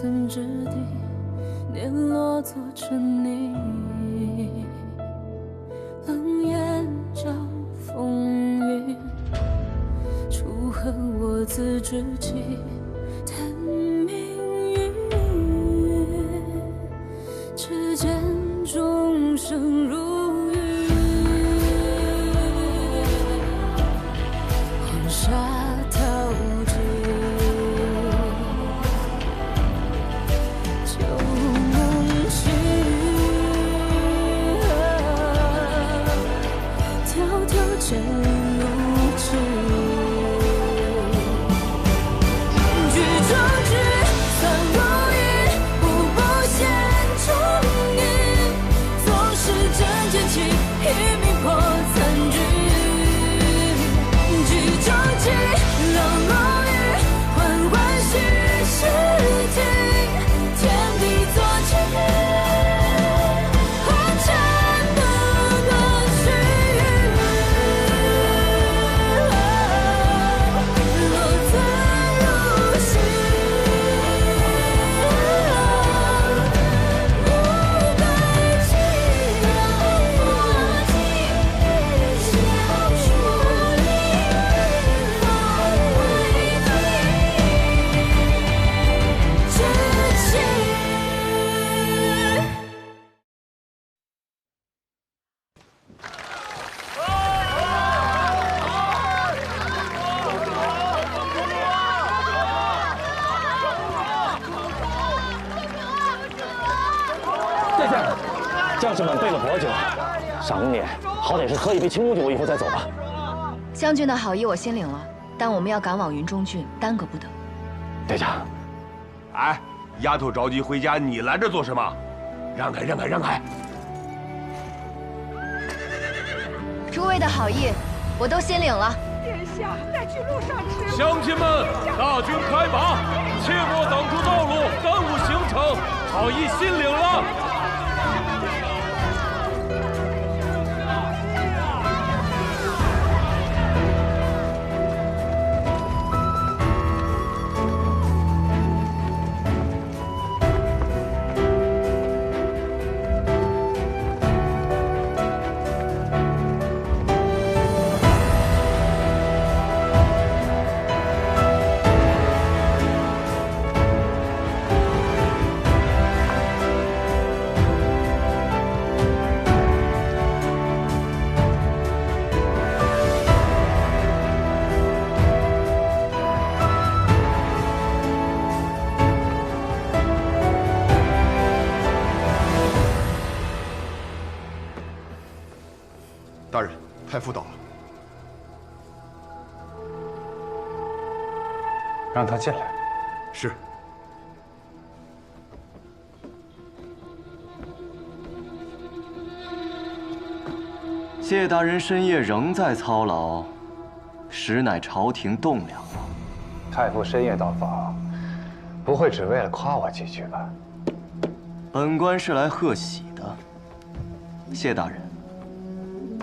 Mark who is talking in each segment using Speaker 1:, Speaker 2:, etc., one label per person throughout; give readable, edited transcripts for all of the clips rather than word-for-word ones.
Speaker 1: 寸之地，碾落做成泥。冷眼照风云，楚河我自知己，叹命运。只见众生如云，黄沙淘尽。 剑路之，举壮志，算如云，步步险中影。纵使真剑气，一命破残局。举壮志，冷落雨，缓缓虚实境，天地作证。
Speaker 2: 将士们备了薄酒，赏你好歹是喝一杯清酒，以后再走吧。
Speaker 3: 将军的好意我心领了，但我们要赶往云中郡，耽搁不得。
Speaker 2: 队长，
Speaker 4: 哎，丫头着急回家，你拦着做什么？让开，让开，让开！
Speaker 3: 诸位的好意，我都心领了。
Speaker 5: 殿下，在去路上吃。
Speaker 6: 乡亲们，大军开拔，切莫挡住道路，耽误行程。好意心领了。
Speaker 4: 大人，太傅到了，
Speaker 7: 让他进来。
Speaker 4: 是。
Speaker 8: 谢大人深夜仍在操劳，实乃朝廷栋梁啊！
Speaker 7: 太傅深夜到访，不会只为了夸我几句吧？
Speaker 8: 本官是来贺喜的。谢大人。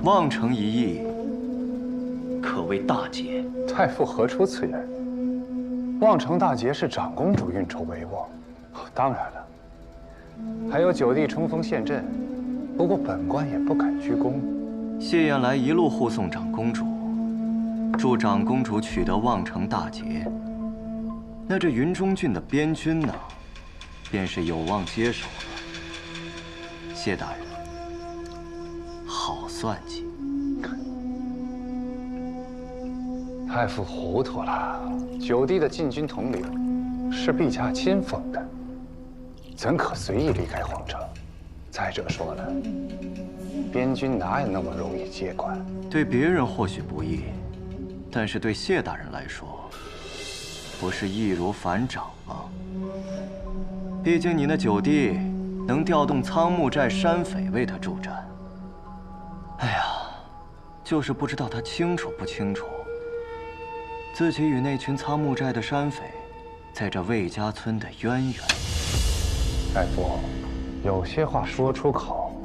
Speaker 8: 望城一役，可谓大捷。
Speaker 7: 太傅何出此言？望城大捷是长公主运筹帷幄，当然了，还有九弟冲锋陷阵。不过本官也不敢居功。
Speaker 8: 谢燕来一路护送长公主，祝长公主取得望城大捷。那这云中郡的边军呢，便是有望接手了。谢大人。 好算计！
Speaker 7: 太傅糊涂了，九弟的禁军统领是陛下亲封的，怎可随意离开皇城？再者说了，边军哪有那么容易接管？
Speaker 8: 对别人或许不易，但是对谢大人来说，不是易如反掌吗？毕竟你那九弟能调动苍木寨山匪为他助战。 哎呀，就是不知道他清楚不清楚，自己与那群苍木寨的山匪，在这魏家村的渊源。
Speaker 7: 太傅，有些话说出口，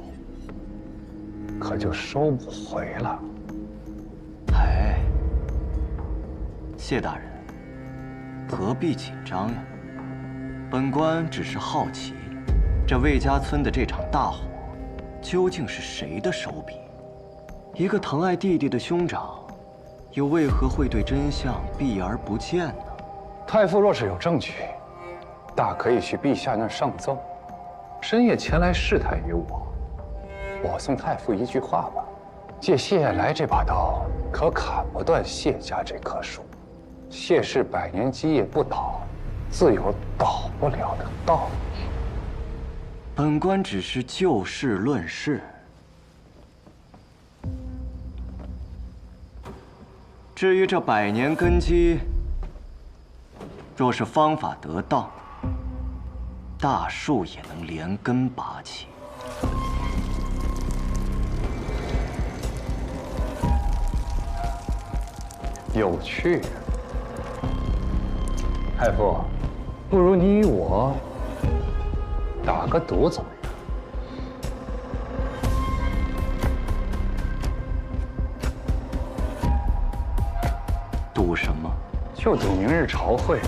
Speaker 7: 可就收不回了。
Speaker 8: 哎，谢大人，何必紧张呀？本官只是好奇，这魏家村的这场大火，究竟是谁的手笔？一个疼爱弟弟的兄长，又为何会对真相避而不见呢？
Speaker 7: 太傅若是有证据，大可以去陛下那儿上奏，深夜前来试探于我。我送太傅一句话吧：借谢燕来这把刀，可砍不断谢家这棵树。谢氏百年基业不倒，自有倒不了的道理。
Speaker 8: 本官只是就事论事。至于这百年根基，若是方法得当，大树也能连根拔起。
Speaker 7: 有趣。太傅，不如你与我打个赌怎么样？
Speaker 8: 赌什么？
Speaker 7: 就赌明日朝会，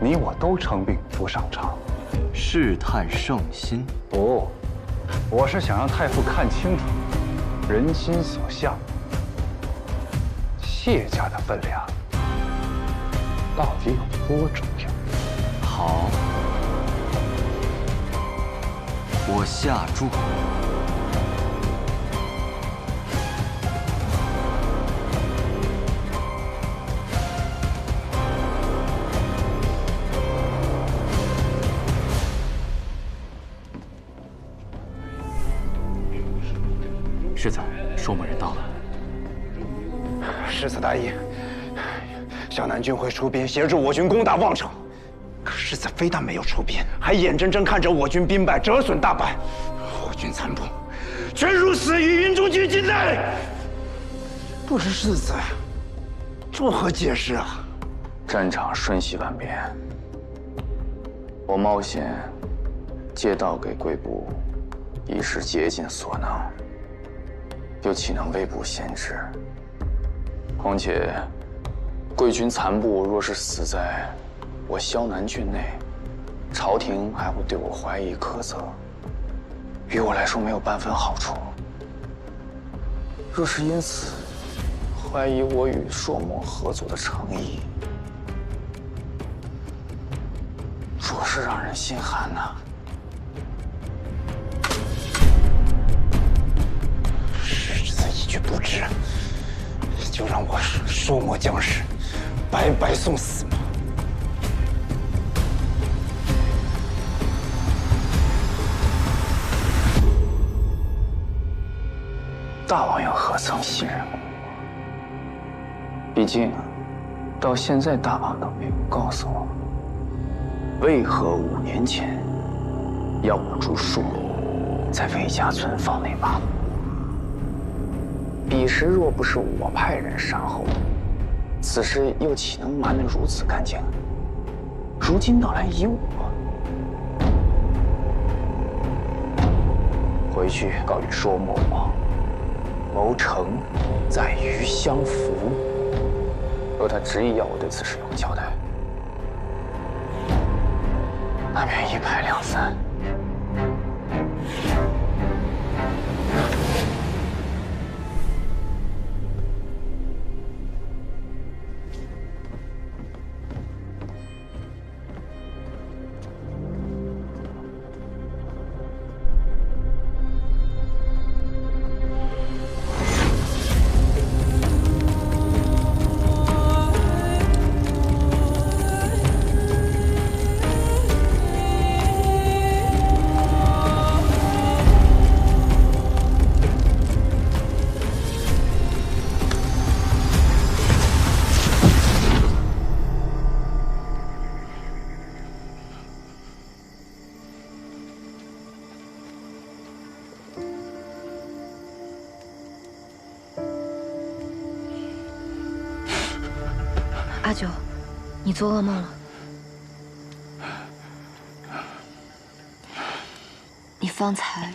Speaker 7: 你我都称病不上场。
Speaker 8: 试探圣心？
Speaker 7: 不，我是想让太傅看清楚人心所向，谢家的分量到底有多重要。
Speaker 8: 好，我下注。
Speaker 6: 世子，说某人到了。
Speaker 9: 世子大意，湘南军会出兵协助我军攻打望城，可世子非但没有出兵，还眼睁睁看着我军兵败，折损大半，我军残部全数死于云中军境内。不知世子作何解释啊？
Speaker 10: 战场瞬息万变，我冒险借道给贵部，已是竭尽所能，又岂能微不先知？况且，贵军残部若是死在我萧南郡内，朝廷还会对我怀疑苛责，于我来说没有半分好处。若是因此怀疑我与朔漠合作的诚意，着实让人心寒呐。世子一句不知，就让我朔漠将士白白送死吗？大王又何曾信任我？毕竟，到现在大王都没有告诉我，为何5年前要我助朔在魏家村放那把火？彼时若不是我派人善后，此事又岂能瞒得如此干净？如今倒来疑我。回去告与朔漠王，谋成在于相服。若他执意要我对此事有个交代，那便一拍两散。
Speaker 3: 阿九，你做噩梦了？你方才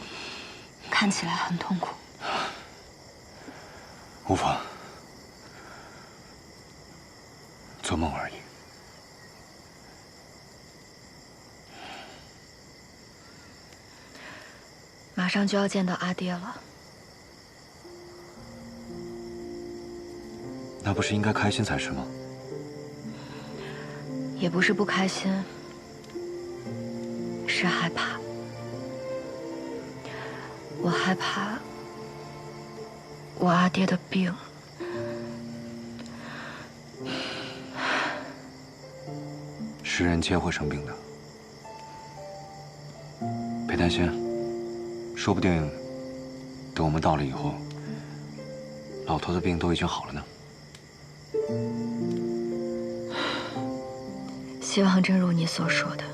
Speaker 3: 看起来很痛苦。
Speaker 7: 无妨，做梦而已。
Speaker 3: 马上就要见到阿爹了，
Speaker 8: 那不是应该开心才是吗？
Speaker 3: 也不是不开心，是害怕。我害怕我阿爹的病。
Speaker 8: 是人皆会生病的，别担心，说不定等我们到了以后，老头的病都已经好了呢。
Speaker 3: 希望真如你所说的。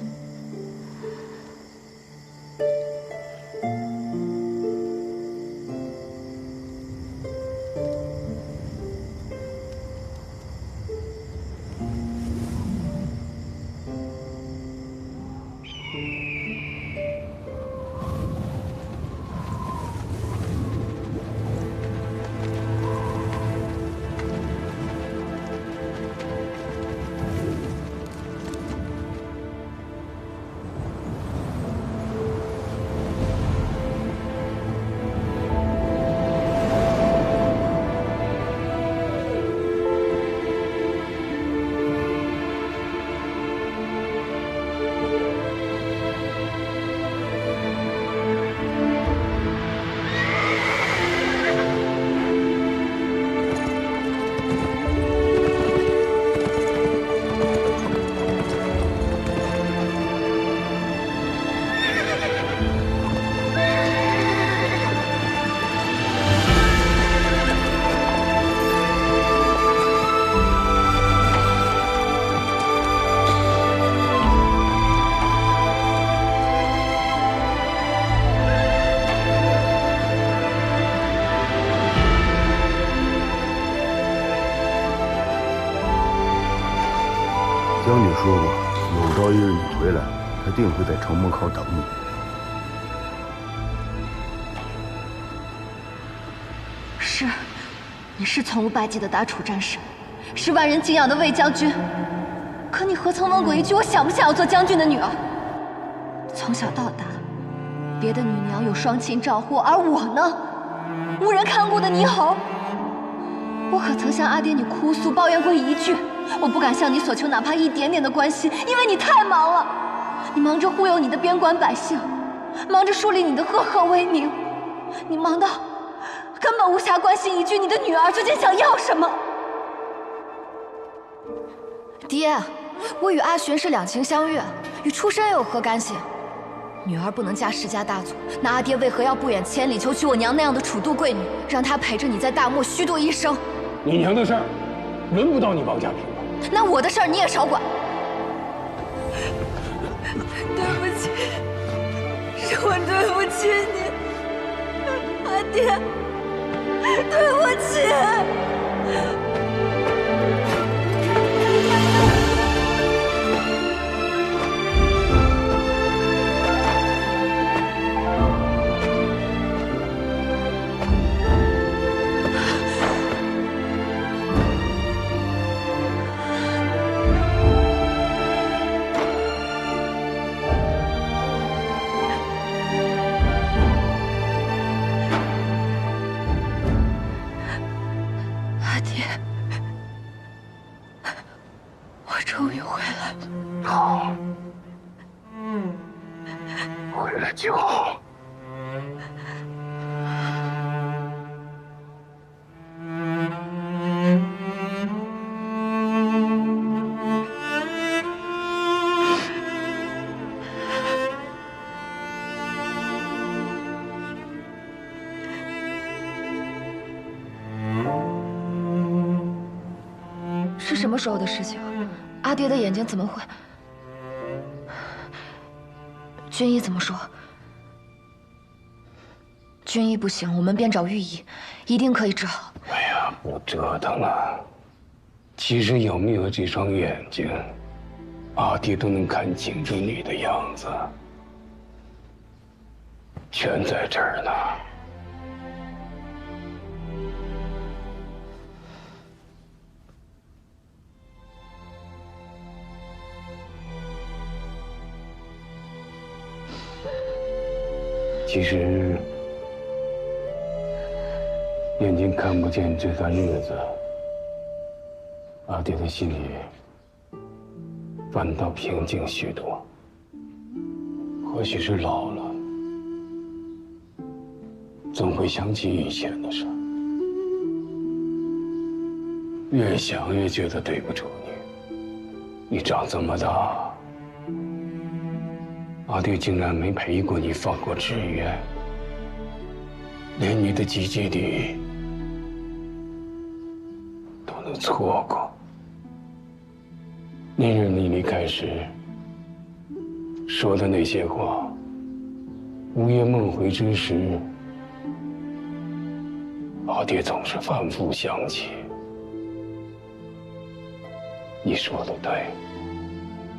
Speaker 4: 将军说过，有朝一日你回来，他定会在城门口等你。
Speaker 3: 是，你是从无败绩的大楚战士，是万人敬仰的魏将军。可你何曾问过一句我想不想要做将军的女儿？从小到大，别的女娘有双亲照护，而我呢，无人看顾的泥猴。我可曾向阿爹你哭诉抱怨过一句？我不敢向你索求哪怕一点点的关心，因为你太忙了。你忙着忽悠你的边关百姓，忙着树立你的赫赫威名，你忙到根本无暇关心一句你的女儿究竟想要什么。爹，我与阿玄是两情相悦，与出身又有何干系？女儿不能嫁世家大族，那阿爹为何要不远千里求娶我娘那样的楚度贵女，让她陪着你在大漠虚度一生？
Speaker 11: 你娘的事儿，轮不到你王家平了。
Speaker 3: 那我的事儿你也少管。
Speaker 1: 对不起，是我对不起你，阿爹，对不起。阿爹，我终于回来了。
Speaker 11: 好，回来就好。
Speaker 3: 是什么时候的事情？阿爹的眼睛怎么会？军医怎么说？军医不行，我们便找御医，一定可以治好。
Speaker 11: 哎呀，不折腾了。其实有没有这双眼睛，阿爹都能看清楚你的样子，全在这儿呢。其实，眼睛看不见这段日子，阿爹的心里反倒平静许多。或许是老了，总会想起以前的事儿，越想越觉得对不住你。你长这么大，阿爹竟然没陪过你放过志愿，连你的集结地都能错过。那日你离开时说的那些话，午夜梦回之时，阿爹总是反复想起。你说的对，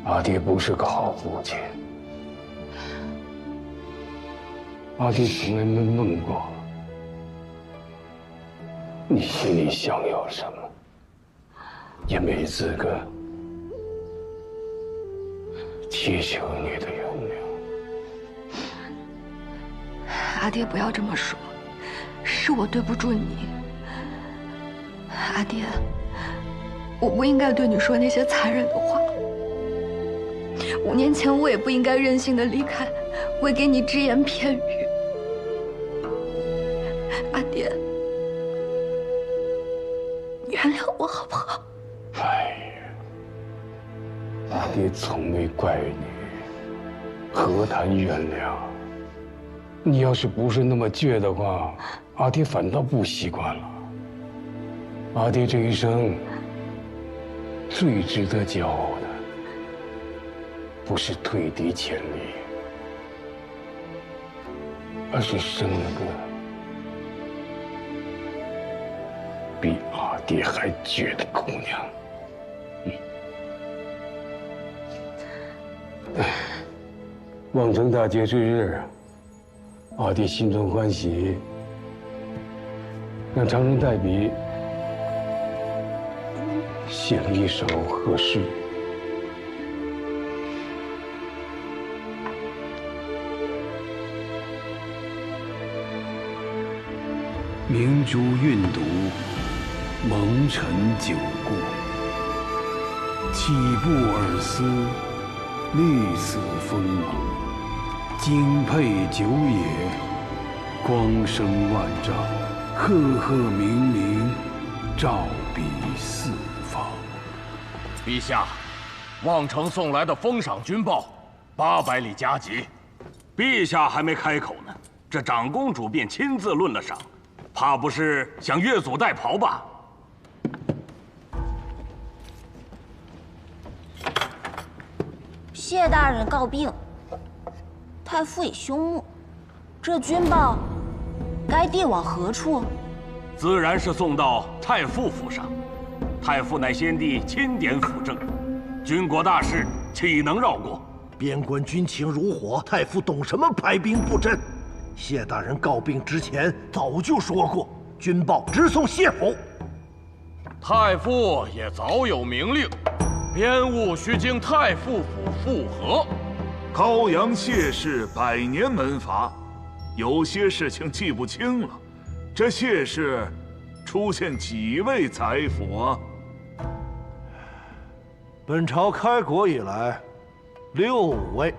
Speaker 11: 阿爹不是个好父亲。阿爹从来没问过你心里想要什么，也没资格祈求你的原谅。
Speaker 3: 阿爹，不要这么说，是我对不住你。阿爹，我不应该对你说那些残忍的话。5年前我也不应该任性的离开，为给你只言片语。阿爹，原谅我好不好？
Speaker 11: 哎呀，阿爹从没怪你，何谈原谅？你要是不是那么倔的话，阿爹反倒不习惯了。阿爹这一生最值得骄傲的，不是退敌千里，而是生了个比阿爹还倔的姑娘。望城大捷之日，阿爹心中欢喜，让长人代笔写了一首贺诗。
Speaker 4: 明珠韵读，蒙尘久过。起步尔思，虑此风骨。精佩久也，光生万丈，赫赫明明，照彼四方。
Speaker 6: 陛下，望城送来的封赏军报，800里加急。
Speaker 12: 陛下还没开口呢，这长公主便亲自论了赏，怕不是想越俎代庖吧？
Speaker 13: 谢大人告病，太傅已休沐，这军报该递往何处？
Speaker 12: 自然是送到太傅府上。太傅乃先帝钦点辅政，军国大事岂能绕过？
Speaker 14: 边关军情如火，太傅懂什么排兵布阵？谢大人告病之前早就说过，军报直送谢府。
Speaker 6: 太傅也早有明令，边务须经太傅府复核。
Speaker 15: 高阳谢氏100年门阀，有些事情记不清了。这谢氏出现几位宰辅啊？
Speaker 14: 本朝开国以来，6位。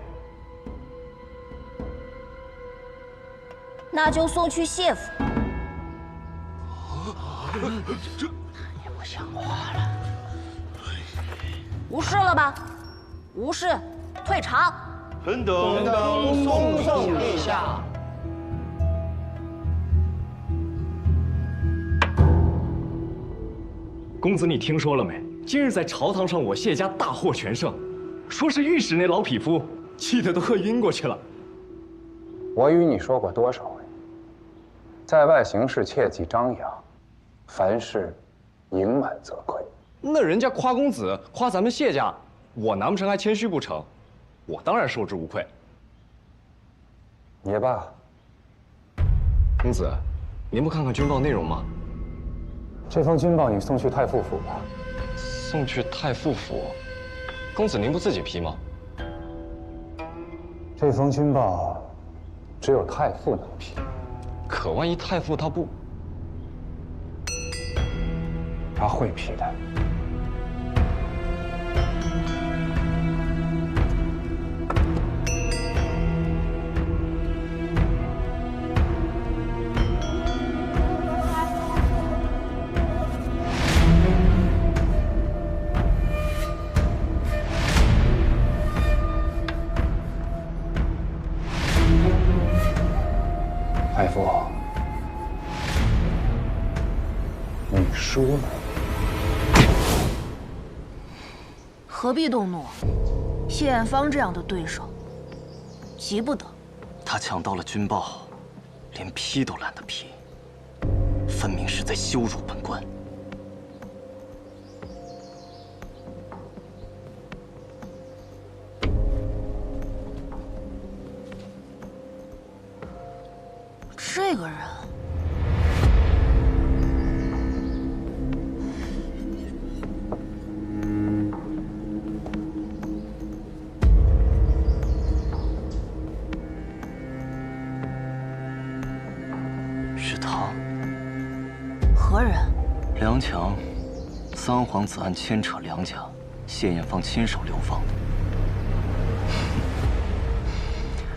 Speaker 13: 那就送去谢府。
Speaker 14: 这
Speaker 13: 也不像话了。无事了吧？无事，退朝。
Speaker 14: 臣等送陛下。
Speaker 16: 公子，你听说了没？今日在朝堂上，我谢家大获全胜，说是御史那老匹夫气得都快晕过去了。
Speaker 7: 我与你说过多少回，在外行事切忌张扬，凡事盈满则亏。
Speaker 16: 那人家夸公子，夸咱们谢家，我难不成还谦虚不成？我当然受之无愧。
Speaker 7: 也罢。
Speaker 16: 公子，您不看看军报内容吗？
Speaker 7: 这封军报你送去太傅府吧。
Speaker 16: 送去太傅府，公子您不自己批吗？
Speaker 7: 这封军报只有太傅能批。
Speaker 16: 可万一太傅他不……
Speaker 7: 他会批的。太傅，你输了。
Speaker 13: 何必动怒？谢艳芳这样的对手，急不得。
Speaker 8: 他抢到了军报，连批都懒得批，分明是在羞辱本官。
Speaker 13: 这个人，
Speaker 8: 是他。
Speaker 13: 何人？
Speaker 8: 梁强，三皇子案牵扯梁家，谢艳芳亲手流放的。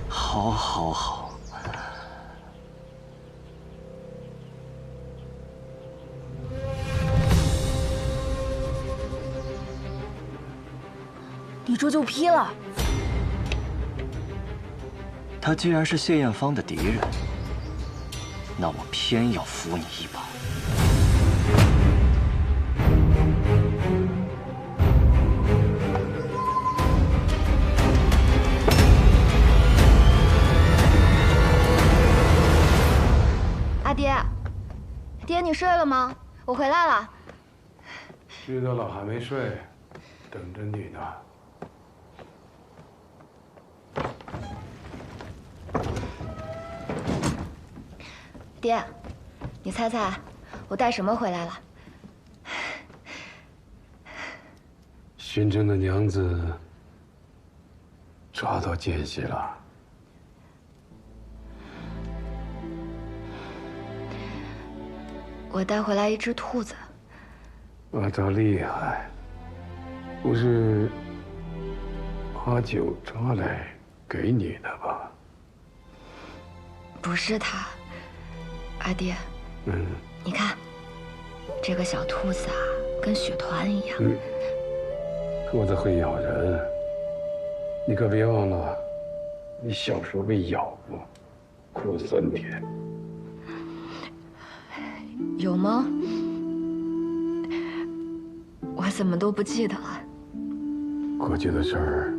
Speaker 8: 好，好，好。
Speaker 13: 你这就批了？
Speaker 8: 他既然是谢艳芳的敌人，那我偏要扶你一把。
Speaker 3: 阿爹，爹，你睡了吗？我回来了。
Speaker 11: 知道了，还没睡，等着你呢。
Speaker 3: 爹，你猜猜，我带什么回来了？
Speaker 11: 新征的娘子抓到奸细了。
Speaker 3: 我带回来一只兔子。
Speaker 11: 这厉害，不是阿九抓来给你的吧？
Speaker 3: 不是他。阿爹，你看，这个小兔子啊，跟雪团一样。
Speaker 11: 兔子会咬人，你可别忘了，你小时候被咬过，哭了3天。
Speaker 3: 有吗？我怎么都不记得了。
Speaker 11: 过去的事儿，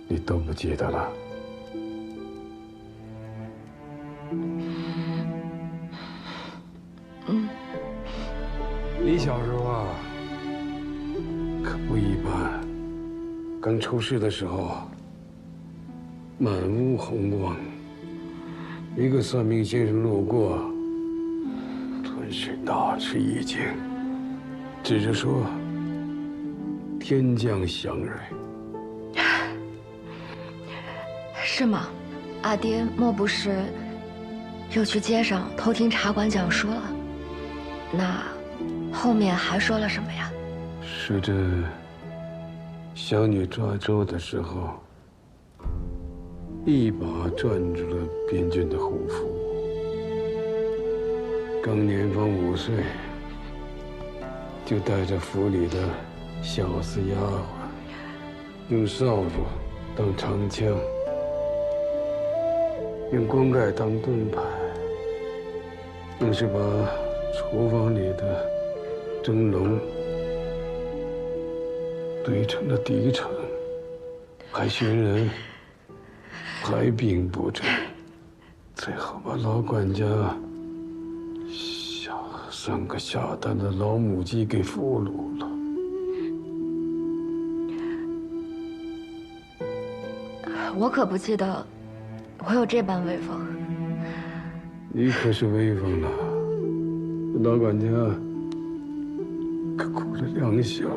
Speaker 11: 你都不记得了。你小时候啊，可不一般。刚出世的时候，满屋红光。一个算命先生路过，顿时大吃一惊，指着说：“天降祥瑞。”
Speaker 3: 是吗？阿爹莫不是又去街上偷听茶馆讲书了？那后面还说了什么呀？
Speaker 11: 说这小女抓周的时候，一把攥住了边郡的胡服。刚年方5岁，就带着府里的小厮丫鬟，用扫帚当长枪，用棺盖当盾牌，硬是把厨房里的蒸笼堆成了敌城，还寻人排兵布阵，最后把老管家3个下蛋的老母鸡给俘虏了。
Speaker 3: 我可不记得我有这般威风。
Speaker 11: 你可是威风了，老管家可哭了2宿啊。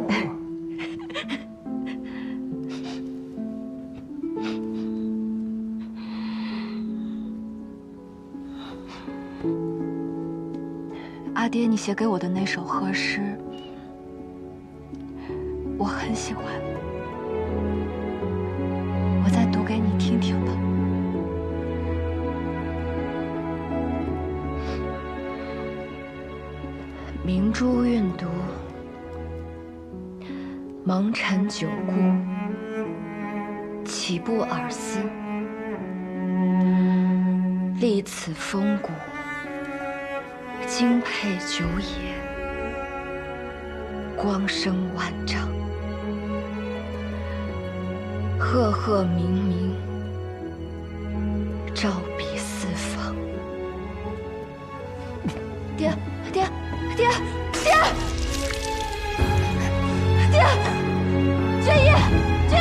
Speaker 3: 阿爹，你写给我的那首和诗，我很喜欢，我再读给你听听吧。明珠韵读，蒙尘久故，岂不尔思？历此风骨，今佩久也，光生万丈，赫赫明明，照彼四方。爹，爹，爹，爹，爹，决意，决意。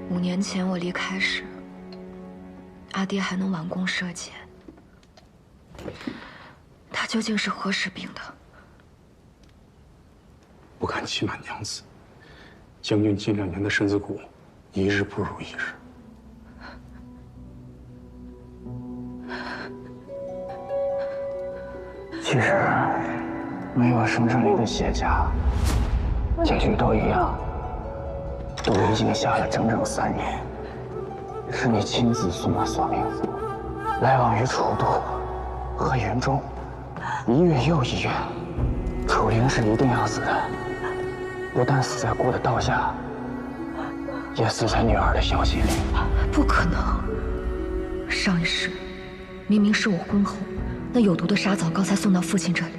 Speaker 3: 5年前我离开时，阿爹还能挽弓射箭。他究竟是何时病的？
Speaker 11: 不敢欺瞒娘子，将军近2年的身子骨，一日不如一日。
Speaker 10: 其实，没有生辰里的谢家，结局都一样，都已经下了整整3年。是你亲自送了索命符，来往于楚都和云中，1月又1月。楚灵是一定要死的，不但死在姑的刀下，也死在女儿的小心里。
Speaker 3: 不可能！上一世，明明是我婚后那有毒的沙枣膏才送到父亲这里，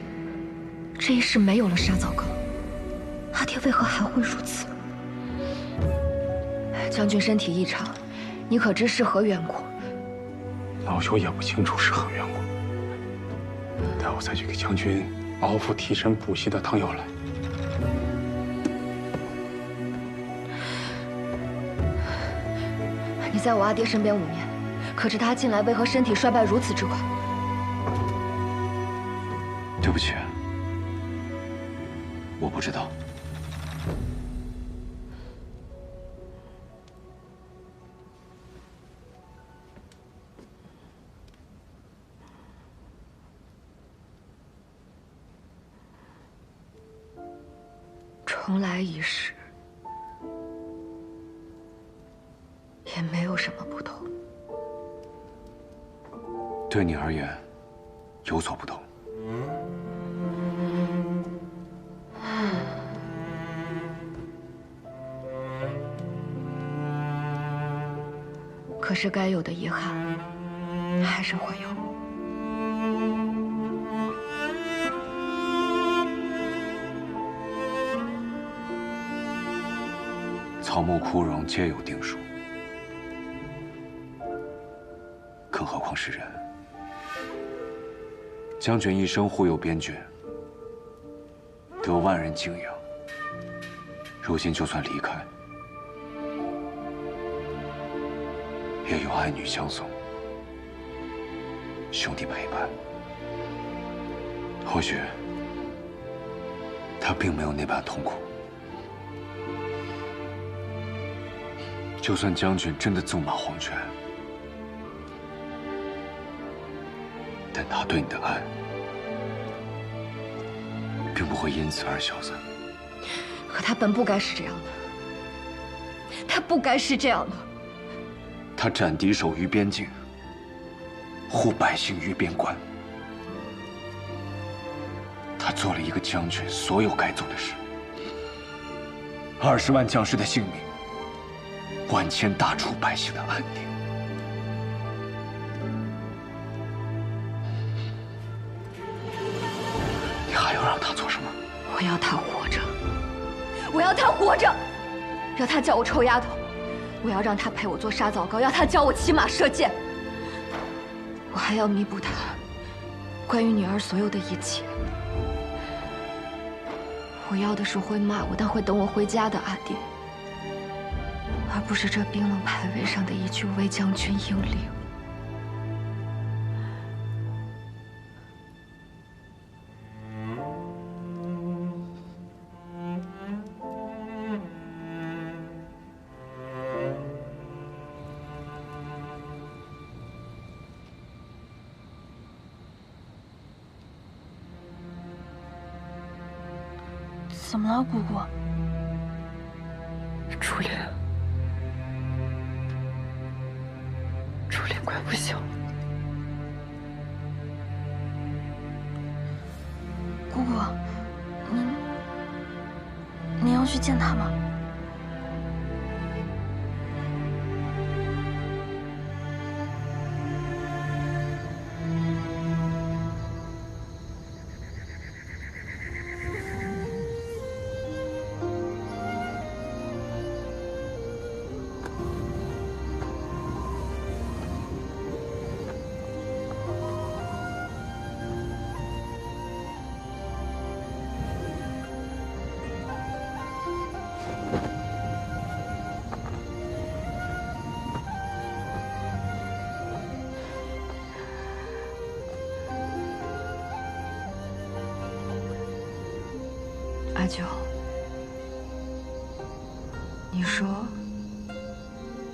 Speaker 3: 这一世没有了沙枣膏，阿爹为何还会如此？将军身体异常，你可知是何缘故？
Speaker 11: 老朽也不清楚是何缘故。待我再去给将军熬服提神补气的汤药来。
Speaker 3: 你在我阿爹身边5年，可知他近来为何身体衰败如此之快？
Speaker 17: 对不起，我不知道。
Speaker 3: 重来一世，也没有什么不同。
Speaker 17: 对你而言，有所不同。
Speaker 3: 可是该有的遗憾，还是会有。
Speaker 17: 草木枯荣皆有定数，更何况是人。将军一生护佑边郡，得万人敬仰。如今就算离开，也有爱女相送，兄弟陪伴。或许他并没有那般痛苦。就算将军真的纵马黄泉，但他对你的爱，并不会因此而消散。
Speaker 3: 可他本不该是这样的，他不该是这样的。
Speaker 17: 他斩敌手于边境，护百姓于边关。他做了一个将军所有该做的事，20万将士的性命。万千大楚百姓的安宁，你还要让他做什么？
Speaker 3: 我要他活着，我要他活着，要他叫我臭丫头，我要让他陪我做沙枣糕，要他教我骑马射箭，我还要弥补他关于女儿所有的一切。我要的是会骂我但会等我回家的阿爹。而不是这冰冷牌位上的一句“魏将军英灵”。
Speaker 1: 怎么了，姑姑？
Speaker 18: 初恋，初恋快不行了。
Speaker 1: 姑姑，您要去见他吗？
Speaker 18: 阿九，你说，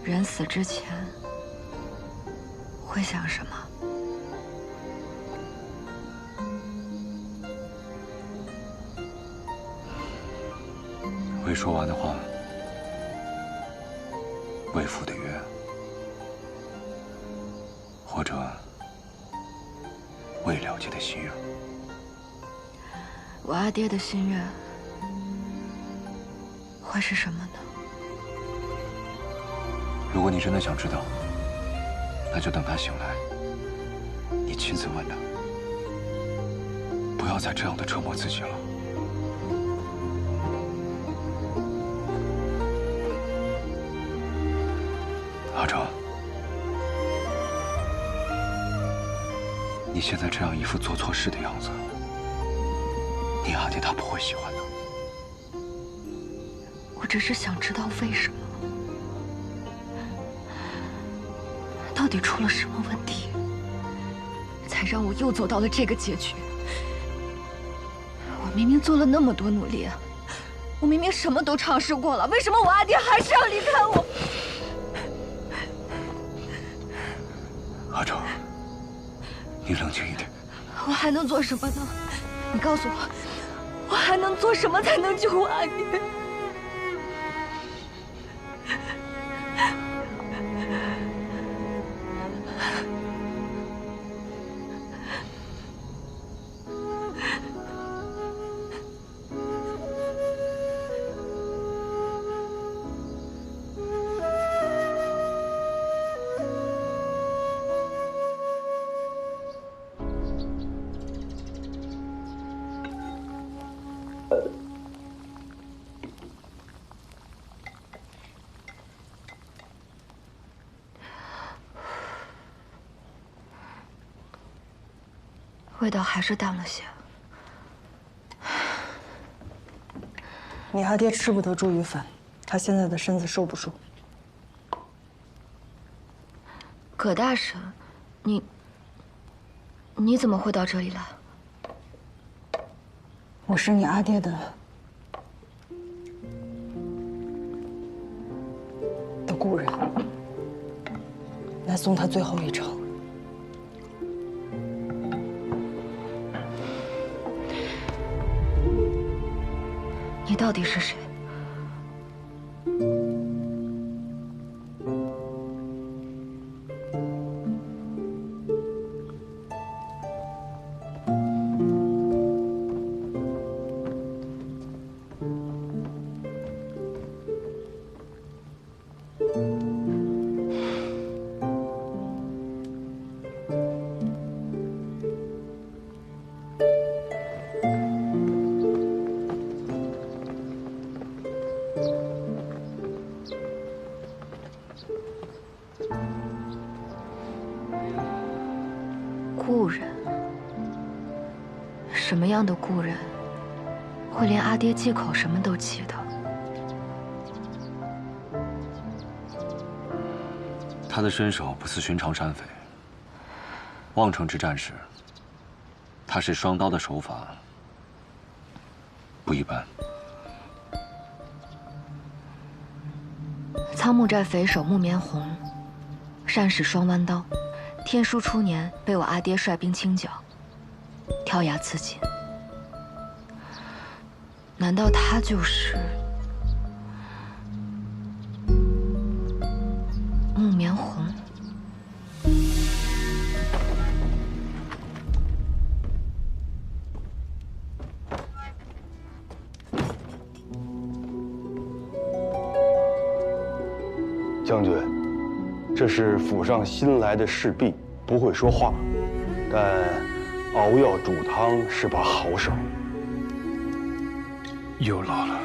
Speaker 18: 人死之前会想什么？
Speaker 17: 未说完的话，未赴的约，或者未了结的心愿。
Speaker 18: 我阿爹的心愿会是什么呢？
Speaker 17: 如果你真的想知道，那就等他醒来，你亲自问他。不要再这样的折磨自己了。阿哲，你现在这样一副做错事的样子，你阿爹他不会喜欢的。
Speaker 18: 我只是想知道为什么，到底出了什么问题，才让我又走到了这个结局？我明明做了那么多努力，我明明什么都尝试过了，为什么我阿爹还是要离开我？
Speaker 17: 阿哲，你冷静一点。
Speaker 18: 我还能做什么呢？你告诉我，我还能做什么才能救我阿爹？味道还是淡了些。
Speaker 19: 你阿爹吃不得猪鱼粉，他现在的身子受不住。
Speaker 18: 葛大婶，你怎么会到这里来？
Speaker 19: 我是你阿爹的故人，来送他最后一程。
Speaker 18: 你到底是谁？故人？什么样的故人，会连阿爹忌口什么都记得？
Speaker 17: 他的身手不似寻常山匪。望城之战时，他使双刀的手法不一般。
Speaker 18: 仓木寨匪首木棉红，善使双弯刀。天书初年被我阿爹率兵清剿，跳崖自尽。难道他就是木棉红？
Speaker 9: 将军，这是府上新来的侍婢，不会说话，但熬药煮汤是把好手。
Speaker 11: 又老了。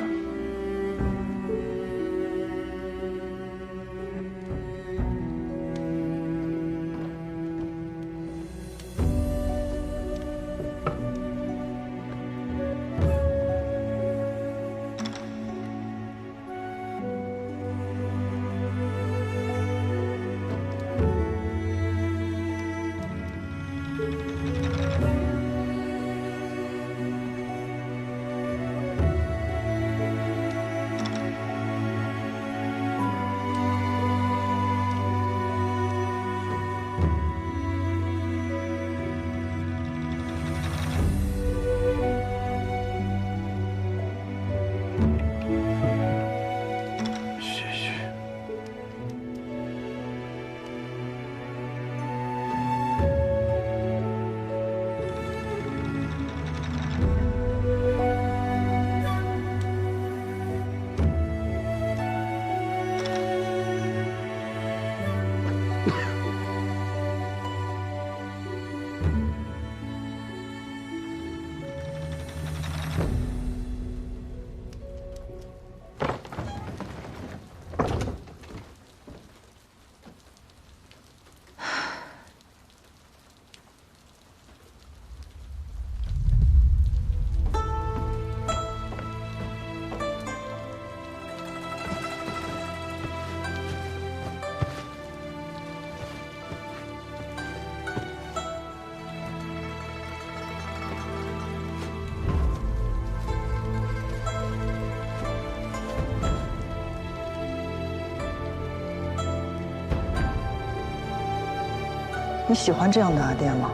Speaker 19: 你喜欢这样的阿爹吗？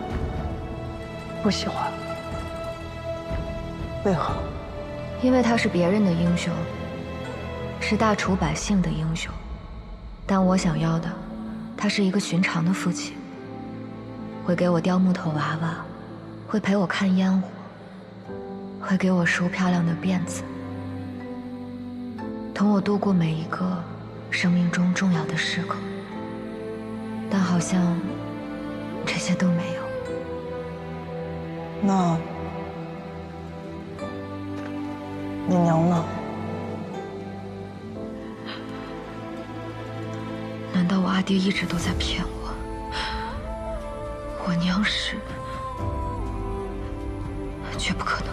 Speaker 18: 不喜欢。
Speaker 19: 为何？
Speaker 18: 因为他是别人的英雄，是大楚百姓的英雄。但我想要的，他是一个寻常的父亲，会给我雕木头娃娃，会陪我看烟火，会给我梳漂亮的辫子，同我度过每一个生命中重要的时刻。但好像这些都没有。
Speaker 19: 那你娘呢？
Speaker 18: 难道我阿爹一直都在骗我？我娘是，绝不可能。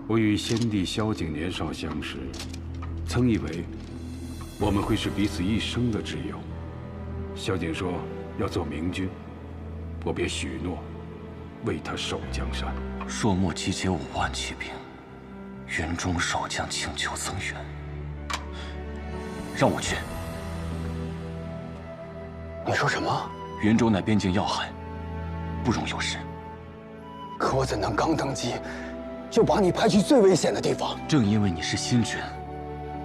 Speaker 11: 我与先帝萧景年少相识，曾以为我们会是彼此一生的挚友。萧景说要做明君，我便许诺为他守江山。
Speaker 8: 朔漠集结5万骑兵，云中守将请求增援，让我去。
Speaker 9: 你说什么？
Speaker 8: 云州乃边境要害，不容有失。
Speaker 9: 可我怎能刚登基，就把你派去最危险的地方？
Speaker 8: 正因为你是新君，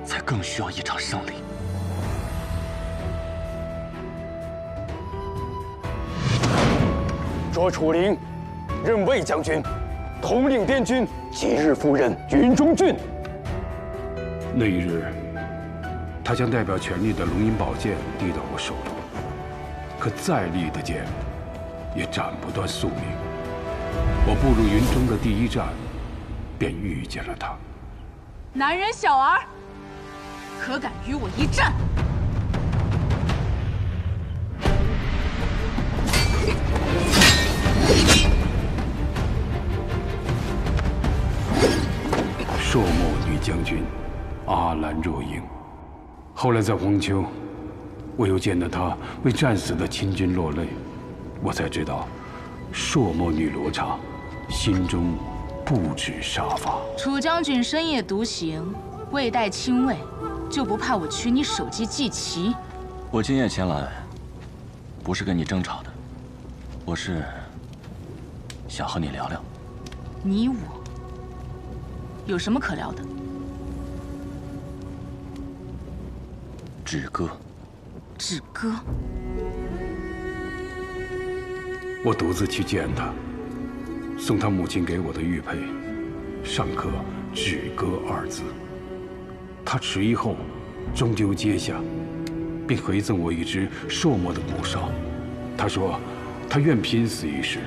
Speaker 8: 才更需要一场胜利。
Speaker 9: 卓楚灵任魏将军，统领滇军，即日赴任云中郡。
Speaker 11: 那一日，他将代表权力的龙吟宝剑递到我手中，可再利的剑，也斩不断宿命。我步入云中的第一站，便遇见了他。
Speaker 5: 男人小儿，可敢与我一战？
Speaker 11: 朔漠女将军阿兰若英。后来在荒丘，我又见到她为战死的亲军落泪，我才知道，朔漠女罗刹心中不止杀伐。
Speaker 5: 楚将军深夜独行，未带亲卫，就不怕我取你首级祭旗？
Speaker 17: 我今夜前来，不是跟你争吵的，我是想和你聊聊。
Speaker 5: 你我有什么可聊的？
Speaker 17: 止歌。
Speaker 5: 止歌。
Speaker 11: 我独自去见他，送他母亲给我的玉佩，上刻“止歌”二字。他迟疑后，终究接下，并回赠我一只朔漠的骨哨。他说，他愿拼死一试。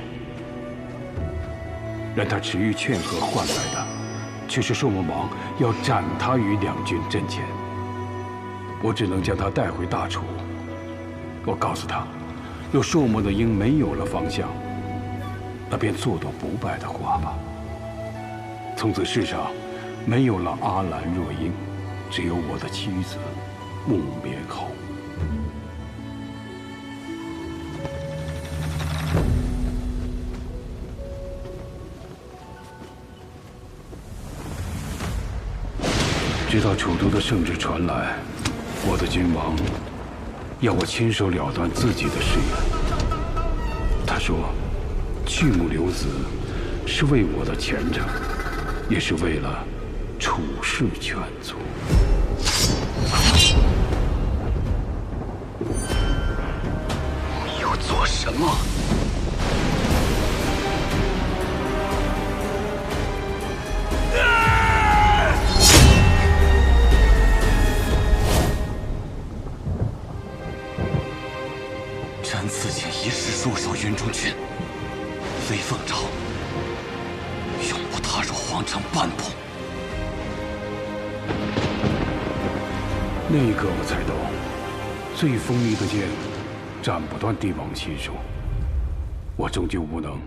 Speaker 11: 然他迟疑劝和换来的，却是朔漠王要斩他于两军阵前。我只能将他带回大楚。我告诉他，若朔漠的鹰没有了方向，那便做朵不败的花吧。从此世上没有了阿兰若英，只有我的妻子木棉后。直到楚都的圣旨传来，我的君王要我亲手了断自己的誓言。他说，去母留子是为我的前程，也是为了楚氏全族。
Speaker 17: 你又做什么？自请一世入守云中军，非奉诏，永不踏入皇城半步。
Speaker 11: 那一刻，我才懂，最锋利的剑，斩不断帝王心术。我终究无能，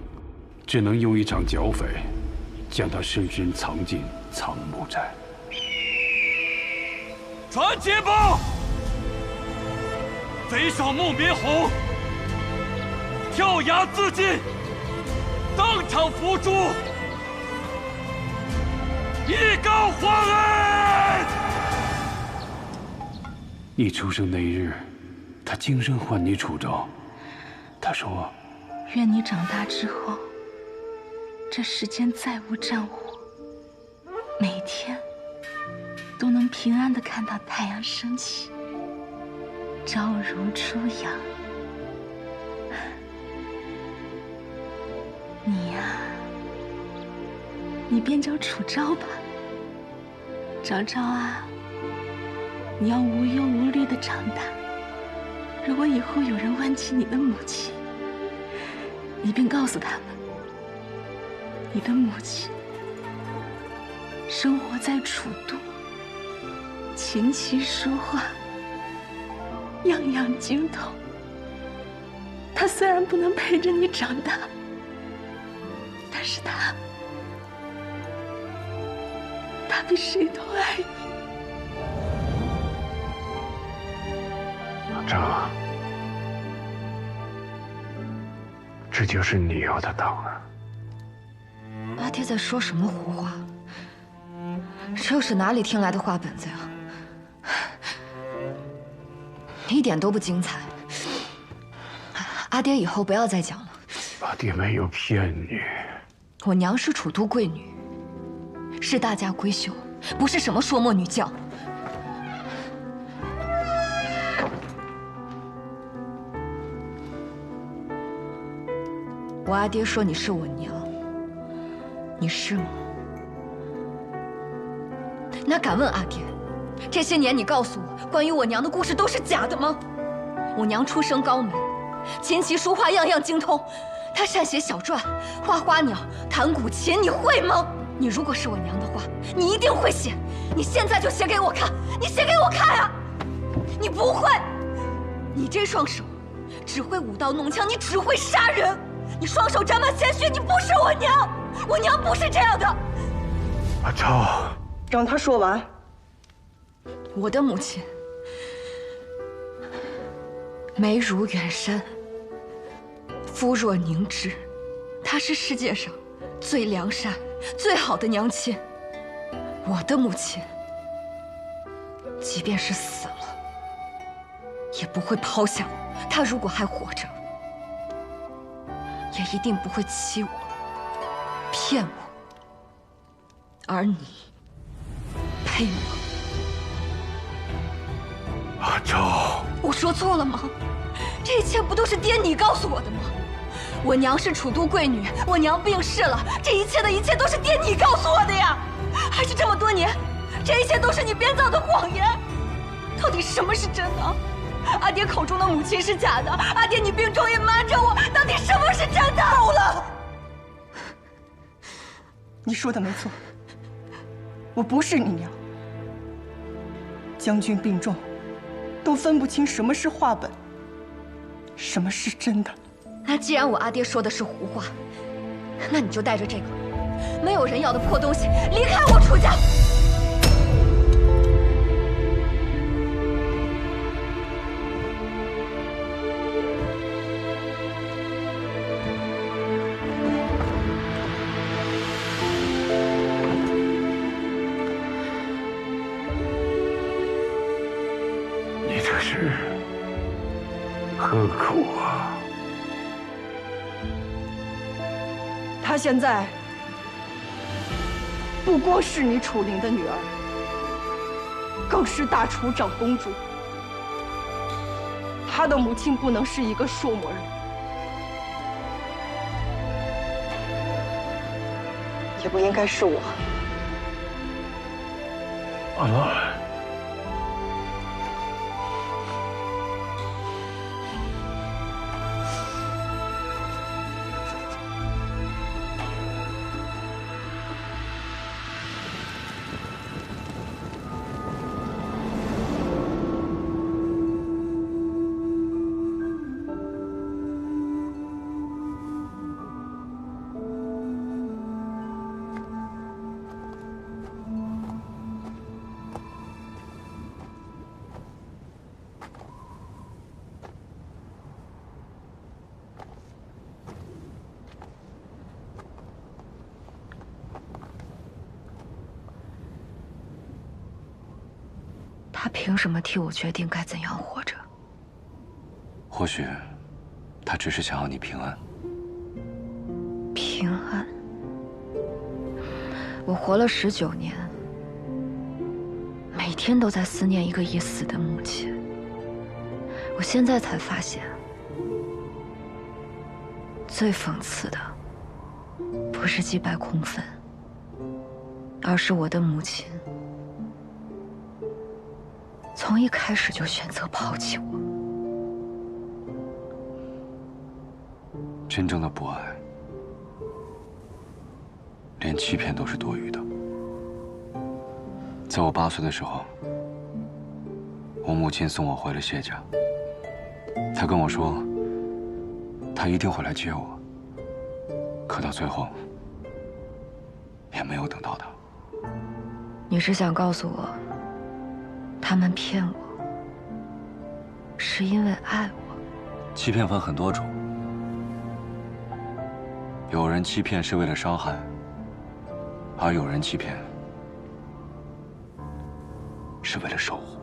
Speaker 11: 只能用一场剿匪，将他深深藏进藏木寨。
Speaker 12: 传捷报，贼首木棉红跳崖自尽，当场伏诛，以告皇恩。
Speaker 11: 你出生那日，他精神唤你楚州。他说：“
Speaker 5: 愿你长大之后，这世间再无战火，每天都能平安地看到太阳升起，朝如初阳。”你呀，你便叫楚昭吧。昭昭啊，你要无忧无虑地长大。如果以后有人问起你的母亲，你便告诉他们，你的母亲生活在楚都，琴棋书画样样精通。她虽然不能陪着你长大，但是他比谁都爱你。
Speaker 11: 老张，这就是你要的党啊！
Speaker 18: 阿爹在说什么胡话？这又是哪里听来的话本子呀？一点都不精彩。阿爹以后不要再讲了。
Speaker 11: 阿爹没有骗你。
Speaker 18: 我娘是楚都贵女，是大家闺秀，不是什么朔漠女将。我阿爹说你是我娘，你是吗？那敢问阿爹，
Speaker 3: 这些年你告诉我关于我娘的故事都是假的吗？我娘出身高门，琴棋书画样样精通，她善写小篆，画花鸟，弹古琴，你会吗？你如果是我娘的话，你一定会写。你现在就写给我看，你写给我看啊！你不会，你这双手只会舞刀弄枪，你只会杀人。你双手沾满鲜血，你不是我娘，我娘不是这样的。
Speaker 11: 阿超，
Speaker 19: 让他说完。
Speaker 3: 我的母亲眉如远山，肤若凝脂，她是世界上最良善、最好的娘亲。我的母亲，即便是死了，也不会抛下我。她如果还活着，也一定不会欺我、骗我。而你，配吗？
Speaker 11: 阿超，
Speaker 3: 我说错了吗？这一切不都是爹你告诉我的吗？我娘是楚都贵女，我娘病逝了，这一切的一切都是爹你告诉我的呀！还是这么多年，这一切都是你编造的谎言？到底什么是真的？阿爹口中的母亲是假的，阿爹你病中也瞒着我，到底什么是真的？够了！
Speaker 19: 你说的没错，我不是你娘。将军病重，都分不清什么是话本，什么是真的。
Speaker 3: 那既然我阿爹说的是胡话，那你就带着这个没有人要的破东西离开我楚家。
Speaker 11: 你这是何苦啊？
Speaker 19: 她现在不光是你楚灵的女儿，更是大楚长公主。她的母亲不能是一个硕魔人，也不应该是我。
Speaker 11: 阿兰，
Speaker 18: 他凭什么替我决定该怎样活着？
Speaker 17: 或许，他只是想要你平安。
Speaker 18: 平安？我活了19年，每天都在思念一个已死的母亲。我现在才发现，最讽刺的不是击败空坟，而是我的母亲从一开始就选择抛弃我。
Speaker 17: 真正的不爱，连欺骗都是多余的。在我8岁的时候，我母亲送我回了谢家。她跟我说，她一定会来接我。可到最后，也没有等到她。
Speaker 18: 你是想告诉我，他们骗我，是因为爱我？
Speaker 17: 欺骗分很多种，有人欺骗是为了伤害，而有人欺骗是为了守护。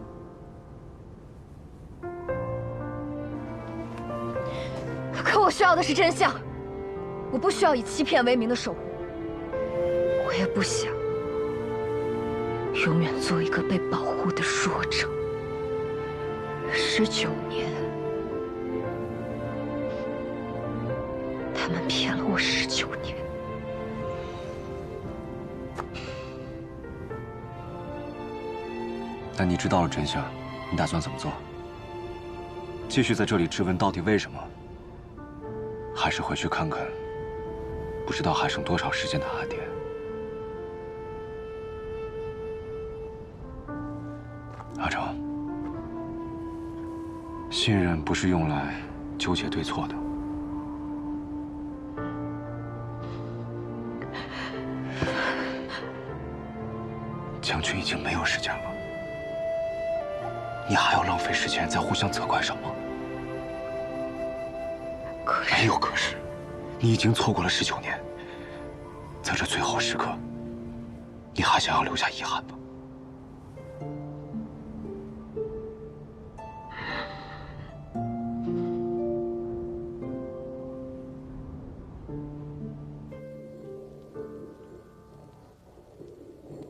Speaker 3: 可我需要的是真相，我不需要以欺骗为名的守护，
Speaker 18: 我也不想永远做一个被保护的弱者。19年，他们骗了我19年。
Speaker 17: 但你知道了真相，你打算怎么做？继续在这里质问到底为什么，还是回去看看不知道还剩多少时间的阿爹？阿成，信任不是用来纠结对错的。将军已经没有时间了，你还要浪费时间在互相责怪上吗？没有可是，你已经错过了19年，在这最后时刻，你还想要留下遗憾吗？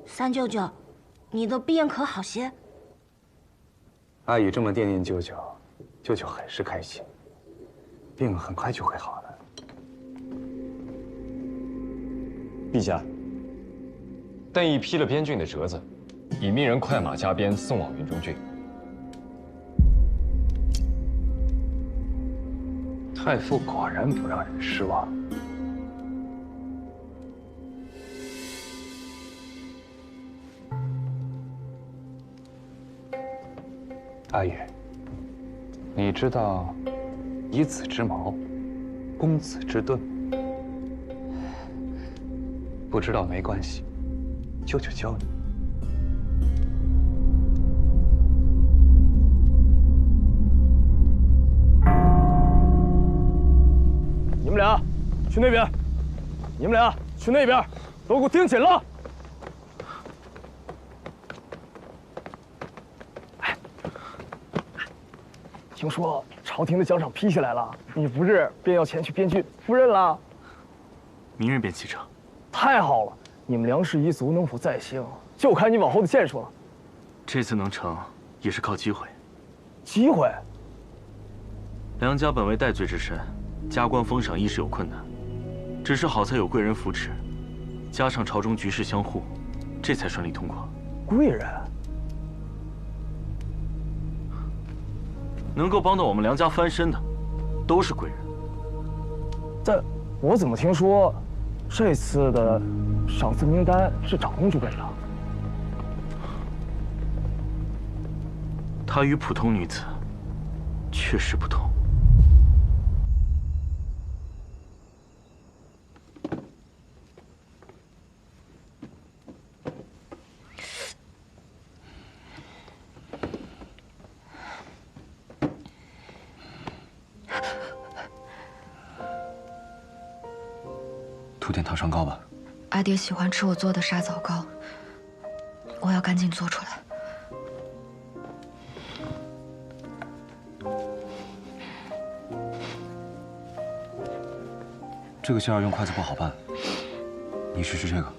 Speaker 13: 三舅舅，你的病可好些？
Speaker 7: 阿姨这么惦念舅舅，舅舅很是开心。病很快就会好的。
Speaker 16: 陛下，邓毅批了边郡的折子，已命人快马加鞭送往云中郡。
Speaker 7: 太傅果然不让人失望。阿爷，你知道以子之矛攻子之盾？不知道没关系，舅舅教你。
Speaker 6: 你们俩去那边，你们俩去那边，都给我听紧了！听说朝廷的奖赏批下来了，你不是便要前去边郡赴任了？
Speaker 20: 明日便启程。
Speaker 6: 太好了，你们梁氏一族能否再兴，就看你往后的建树了。
Speaker 20: 这次能成，也是靠机会。
Speaker 6: 机会？
Speaker 20: 梁家本为戴罪之身，加官封赏亦是有困难，只是好在有贵人扶持，加上朝中局势相护，这才顺利通过。
Speaker 6: 贵人？
Speaker 20: 能够帮到我们梁家翻身的，都是贵人。
Speaker 6: 但我怎么听说，这次的赏赐名单是长公主给的？
Speaker 20: 她与普通女子确实不同。
Speaker 17: 涂点糖霜糕吧。
Speaker 18: 阿爹喜欢吃我做的沙枣糕，我要赶紧做出来。
Speaker 17: 这个馅儿用筷子不好拌，你试试这个。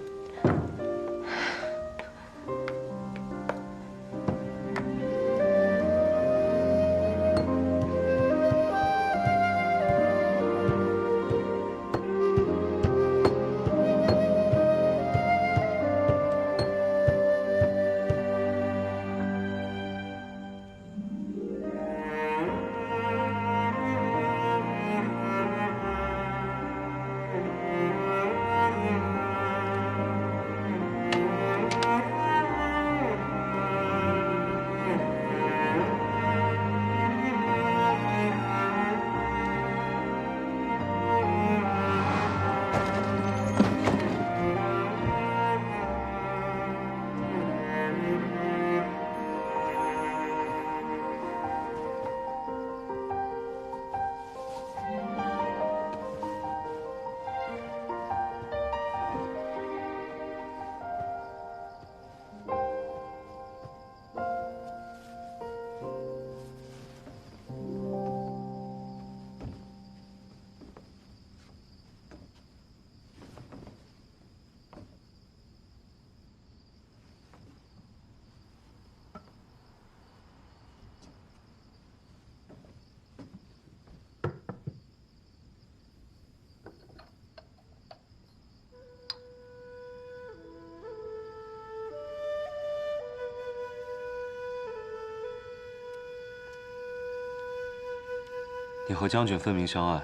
Speaker 17: 你和将军分明相爱，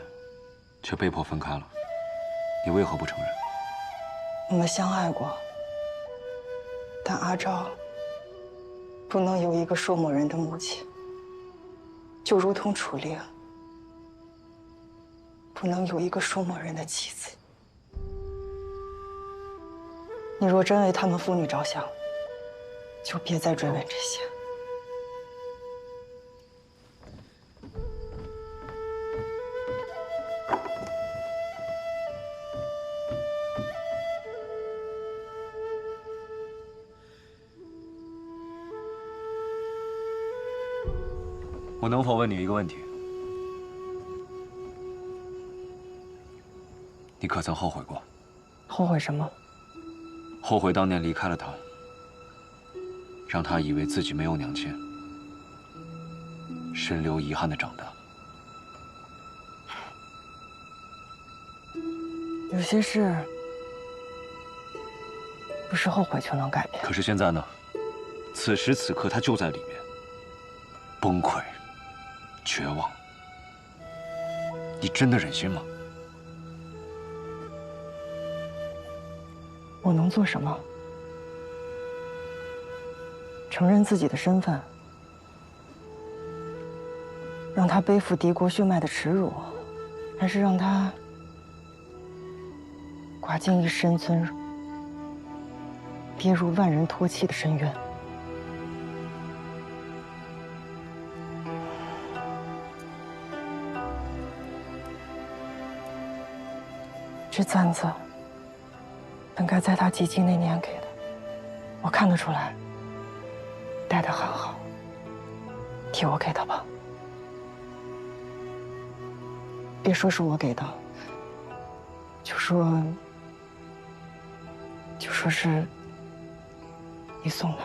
Speaker 17: 却被迫分开了，你为何不承认？
Speaker 19: 我们相爱过，但阿昭不能有一个朔漠人的母亲，就如同楚灵不能有一个朔漠人的妻子。你若真为他们父女着想，就别再追问这些。
Speaker 17: 我能否问你一个问题？你可曾后悔过？
Speaker 19: 后悔什么？
Speaker 17: 后悔当年离开了他，让他以为自己没有娘亲，深留遗憾的长大。
Speaker 19: 有些事不是后悔就能改变。
Speaker 17: 可是现在呢？此时此刻，他就在里面，崩溃、绝望。你真的忍心吗？
Speaker 19: 我能做什么？承认自己的身份，让他背负敌国血脉的耻辱，还是让他寡尽一身尊荣，跌入万人唾弃的深渊？这簪子本该在他及笄那年给的，我看得出来，戴得很好，替我给他吧。别说是我给的，就说是你送的。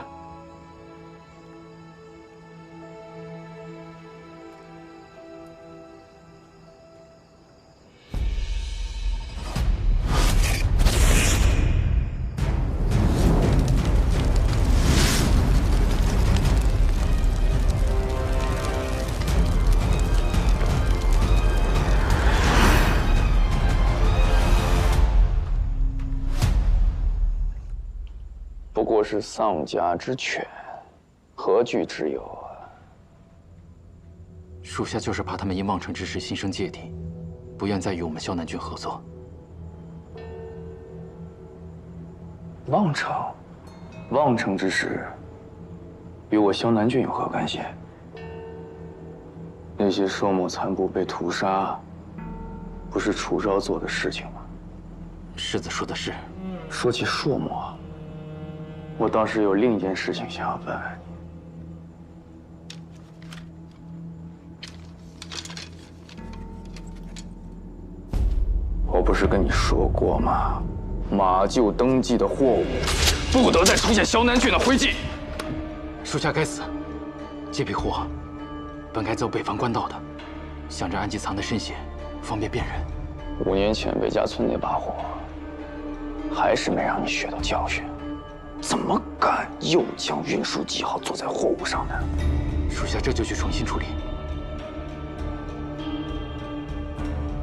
Speaker 10: 不过是丧家之犬，何惧之有啊？
Speaker 21: 属下就是怕他们因望城之事心生芥蒂，不愿再与我们萧南郡合作。
Speaker 10: 望城之事，与我萧南郡有何干系？那些朔漠残部被屠杀，不是楚昭做的事情吗？
Speaker 21: 世子说的是。
Speaker 10: 说起朔漠，我倒是有另一件事情想要问问你。我不是跟你说过吗？马厩登记的货物，不得再出现萧南郡的徽记。
Speaker 21: 属下该死，这批货本该走北方官道的，想着暗机藏得甚些，方便辨认。
Speaker 10: 5年前魏家村那把火，还是没让你学到教训。怎么敢又将运输记号做在货物上呢？
Speaker 21: 属下这就去重新处理。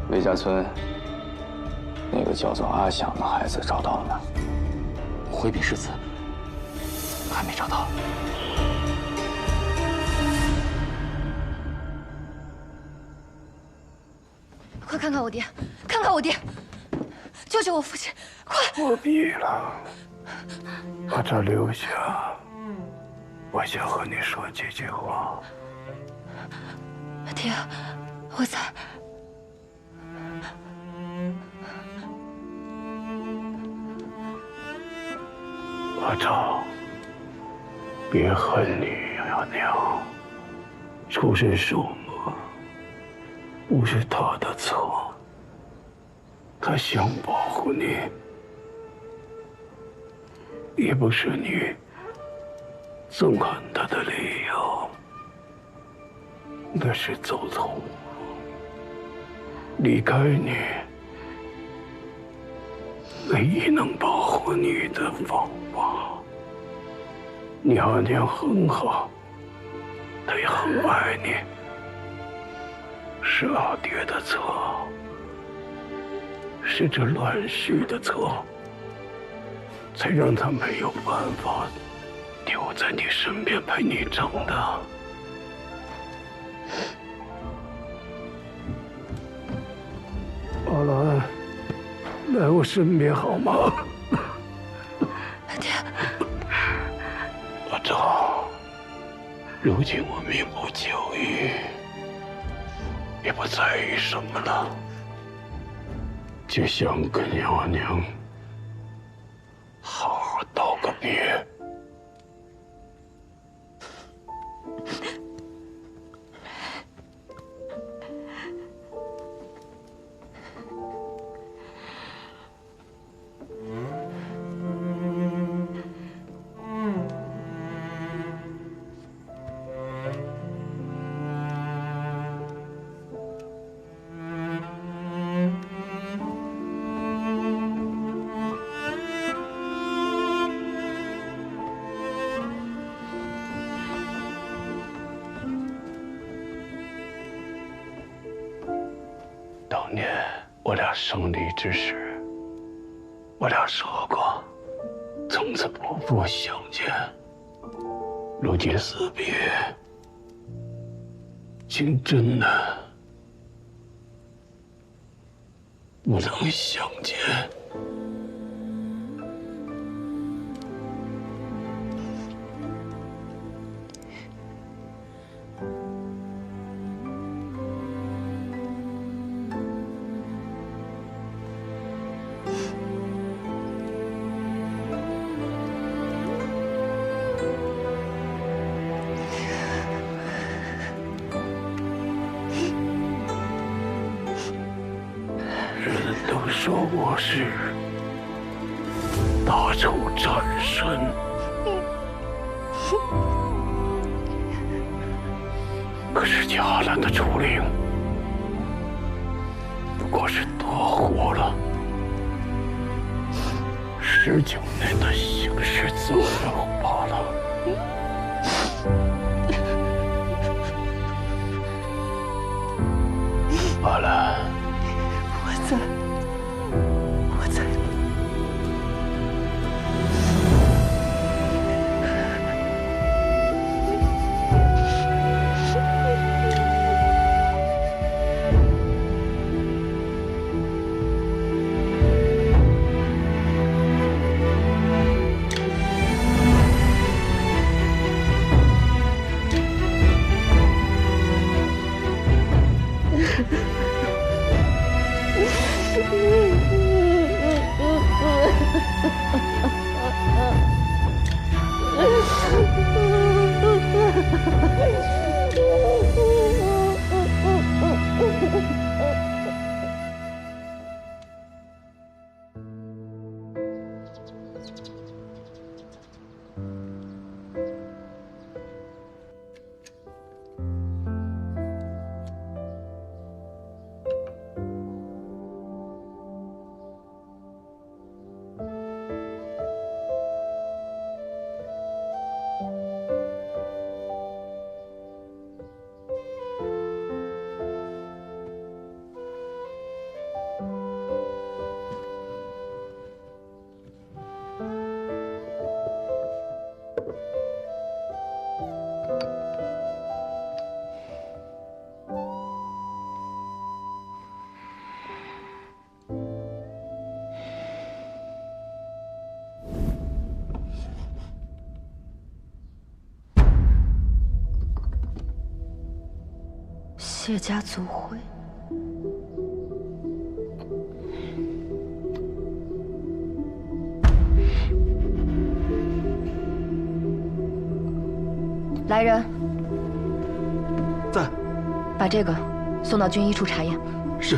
Speaker 10: 魏家村那个叫做阿响的孩子找到了吗？
Speaker 21: 回禀世子，还没找到。
Speaker 3: 快看看我爹，看看我爹，救救我父亲！快！
Speaker 11: 不必了，把这留下。我想和你说几句话。
Speaker 3: 爹，我在。
Speaker 11: 阿昭，别恨你呀，娘。出身朔漠。 不是他的错，他想保护你，也不是你憎恨他的理由，那是走错路，离开你，唯一能保护你的方法。你阿娘很好，她也很爱你。是阿爹的错，是这乱世的错，才让他没有办法留在你身边陪你长大。阿兰，来我身边好吗？
Speaker 5: 爹，
Speaker 11: 阿昭，如今我命不久矣，也不在意什么了，就想跟阿娘好好道个别。当年我俩生离之时，我俩说过，从此不复相见。如今死别，竟真的不能相见。人都说我是大楚战神，可是迦兰的楚灵不过是多活了19年的行尸走肉罢了。阿兰，
Speaker 5: 我在。
Speaker 18: 谢家族会，来人，
Speaker 14: 在，
Speaker 18: 把这个送到军医处查验。
Speaker 14: 是。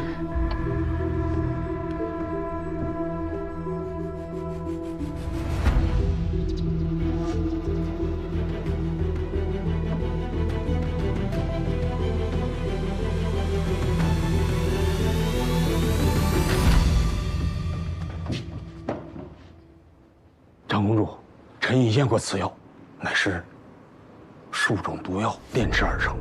Speaker 9: 长公主，臣已验过此药，乃是数种毒药炼制而成，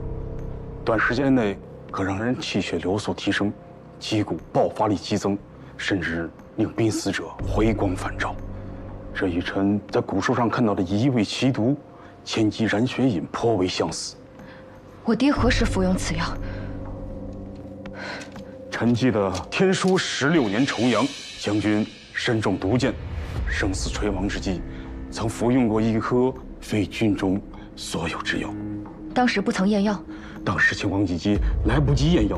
Speaker 9: 短时间内
Speaker 11: 可让人气血流速提升，肌骨爆发力激增，甚至令濒死者回光返照。这与臣在古书上看到的一味奇毒千机燃血饮颇为相似。
Speaker 18: 我爹何时服用此药？
Speaker 11: 臣记得天书16年重阳，将军身中毒箭，生死垂亡之际，曾服用过一颗非军中所有之药。
Speaker 18: 当时不曾验药。
Speaker 11: 当时情况紧急，来不及验药，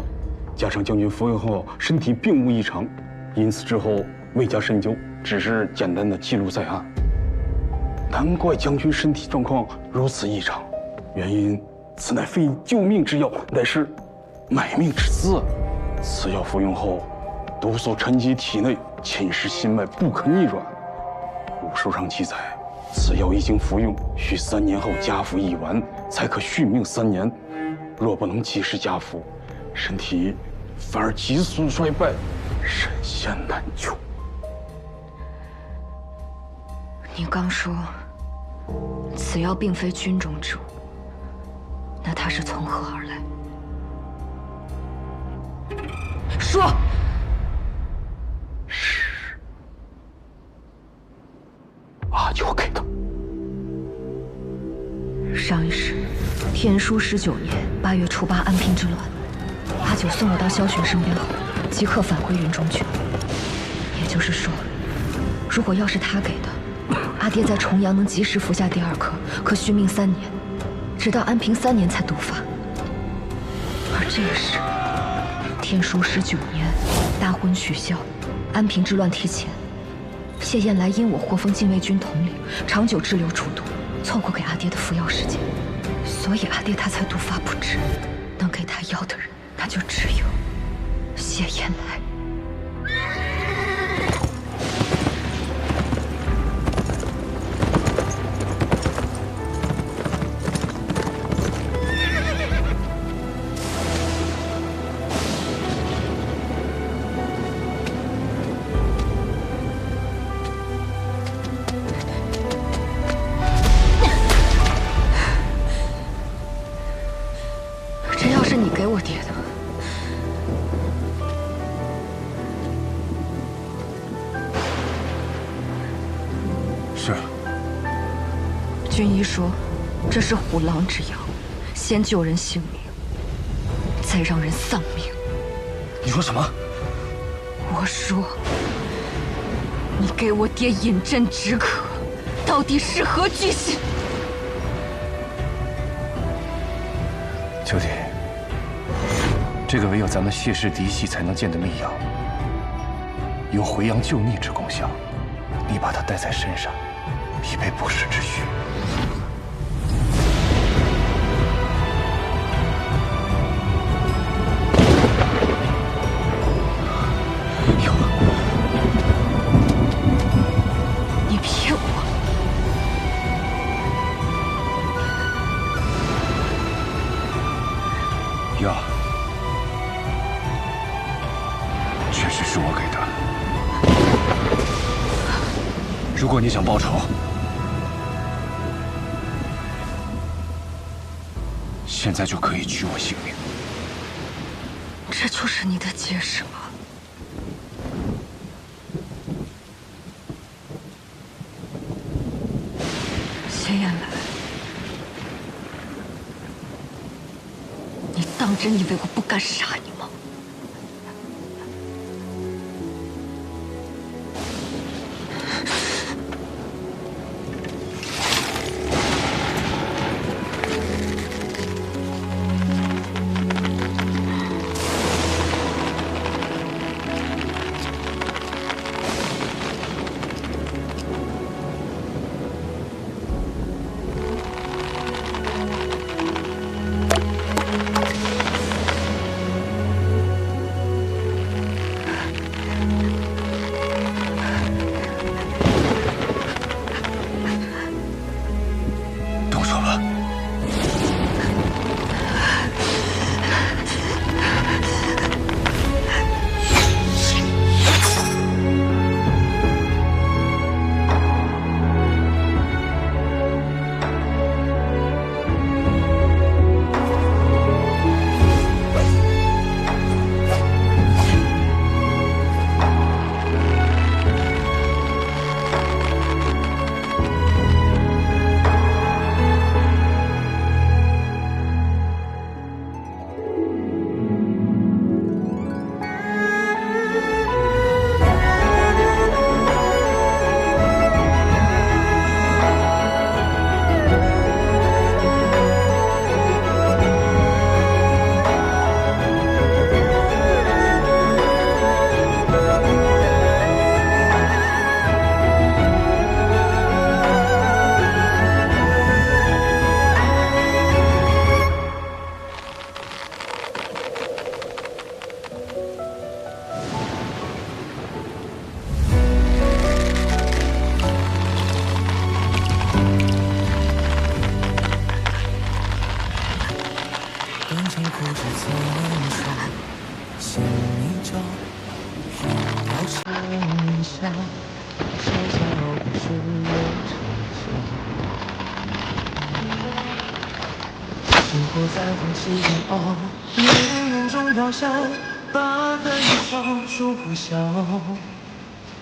Speaker 11: 加上将军服用后身体并无异常，因此之后未加深究，只是简单的记录在案。难怪将军身体状况如此异常，原因此乃非救命之药，乃是买命之资。此药服用后，毒素沉积体内，侵蚀心脉，不可逆转。古书上记载，此药一经服用，需3年后加服1丸，才可续命3年。若不能及时加服，身体反而急速衰败，神仙难救。
Speaker 18: 你刚说，此药并非军中之物，那它是从何而来？说。
Speaker 11: 是阿九给的。
Speaker 18: 上一世，天书19年8月初8安平之乱，阿九送我到萧玄身边后，即刻返回云中去。也就是说，如果药是他给的，阿爹在重阳能及时服下第2颗，可续命3年，直到安平3年才毒发。而这一世，天书19年，大婚取消，安平之乱提前。谢燕来因我获封禁卫军统领，长久滞留除毒，错过给阿爹的服药时间，所以阿爹他才毒发不治。能给他药的人，那就只有谢燕来。给我爹的。
Speaker 11: 是。
Speaker 18: 军医说，这是虎狼之药，先救人性命，再让人丧命。
Speaker 11: 你说什么？
Speaker 18: 我说，你给我爹饮鸩止渴，到底是何居心？
Speaker 17: 九弟，这个唯有咱们谢氏嫡系才能见的秘药，有回阳救逆之功效。你把它带在身上，以备不时之需。
Speaker 18: 你骗我！
Speaker 17: 药确实是我给的。如果你想报仇，现在就可以取我性命。
Speaker 18: 这就是你的解释吗？谢燕来，你当真以为我不敢杀你吗？
Speaker 2: 笑，小小不是我成就。星火在风起煎熬，烈焰中飘香，八分一笑，数不消。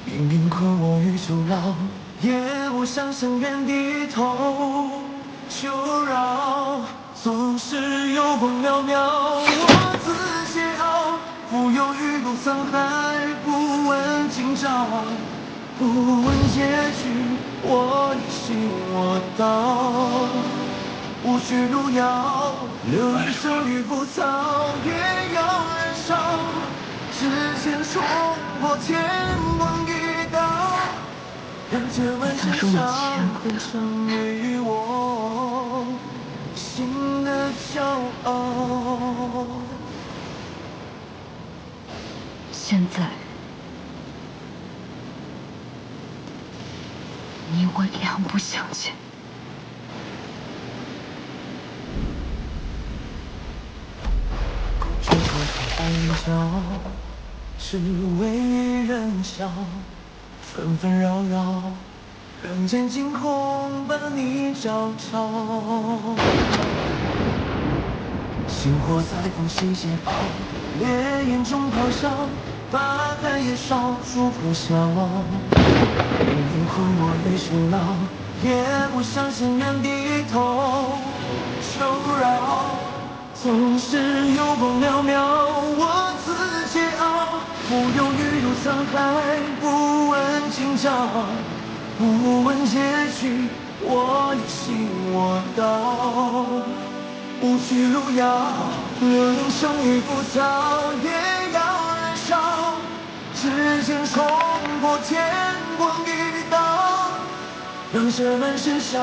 Speaker 2: 命运困我于囚牢，也不想向原低头。求饶，总是有光渺渺，我自桀骜，浮游于路沧海，不问今朝，不问结局，我一心我道。无需路遥，留一生于浮草，也要燃烧。指尖冲破天光一道，让这满身伤痕成为我心的骄傲。
Speaker 18: 现在，你我两不相欠。
Speaker 2: 只可看暗角，只为人笑，纷纷扰扰，人间惊鸿把你照照。星火在风息煎熬，烈焰中咆哮，八海也烧，数破晓。命运困我于囚牢，也不想向原低头。求饶，总是有光渺渺，我自桀骜，浮游于路沧海，不问今朝，不问结局，我一心我道。无需路遥，留一生于浮草，也要燃烧。指尖冲破天光一道，让这满身伤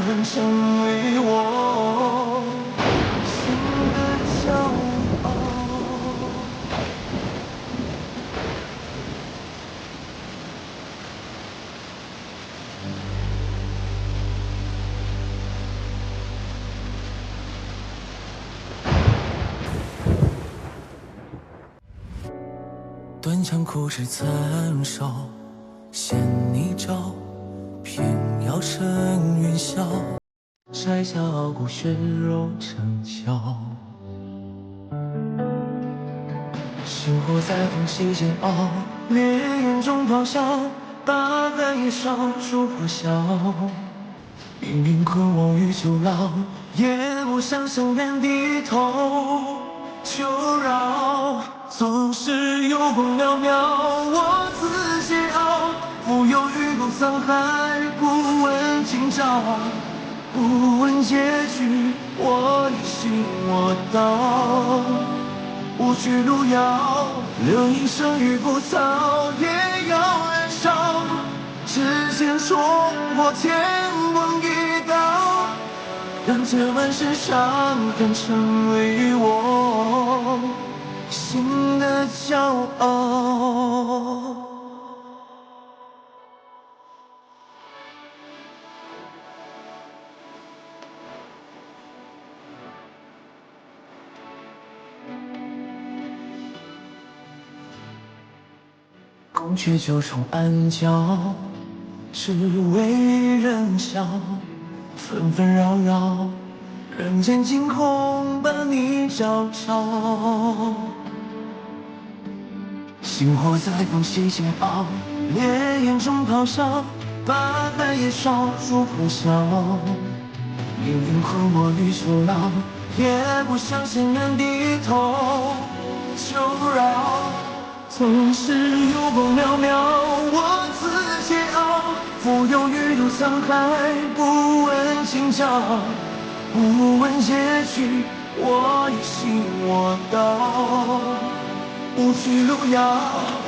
Speaker 2: 痕成为我心的骄傲。断肠苦枝残烧，衔泥沼，偏要趁云霄，摘下傲骨血肉成鞘。星火在风息煎熬，烈焰中咆哮，八海也烧，数破晓。命运困我于囚牢，也不想向原低头。求饶，总是有光渺渺，我自桀骜，浮游于路沧海，不问今朝，不问结局，我一心我道。无需路遥，留一生于浮草，也要燃烧。指尖冲破天光一道，让这满身伤痕成为我心的骄傲。宫阙九重暗角，只为人笑，纷纷扰扰，人间惊鸿把你照照。星火在风息煎熬，烈焰中咆哮，八海也烧，数破晓。命运困我于囚牢，也不想向原低头。求饶，总是有光渺渺，我自桀骜，浮游于路沧海，不问今朝，不问结局，我一心我道。无需路遥，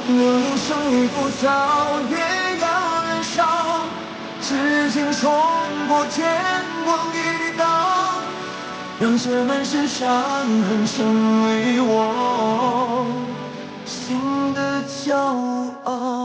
Speaker 2: 留一生于浮草，也要燃烧。指尖冲破天光一道，让这满身伤痕成为我心的骄傲。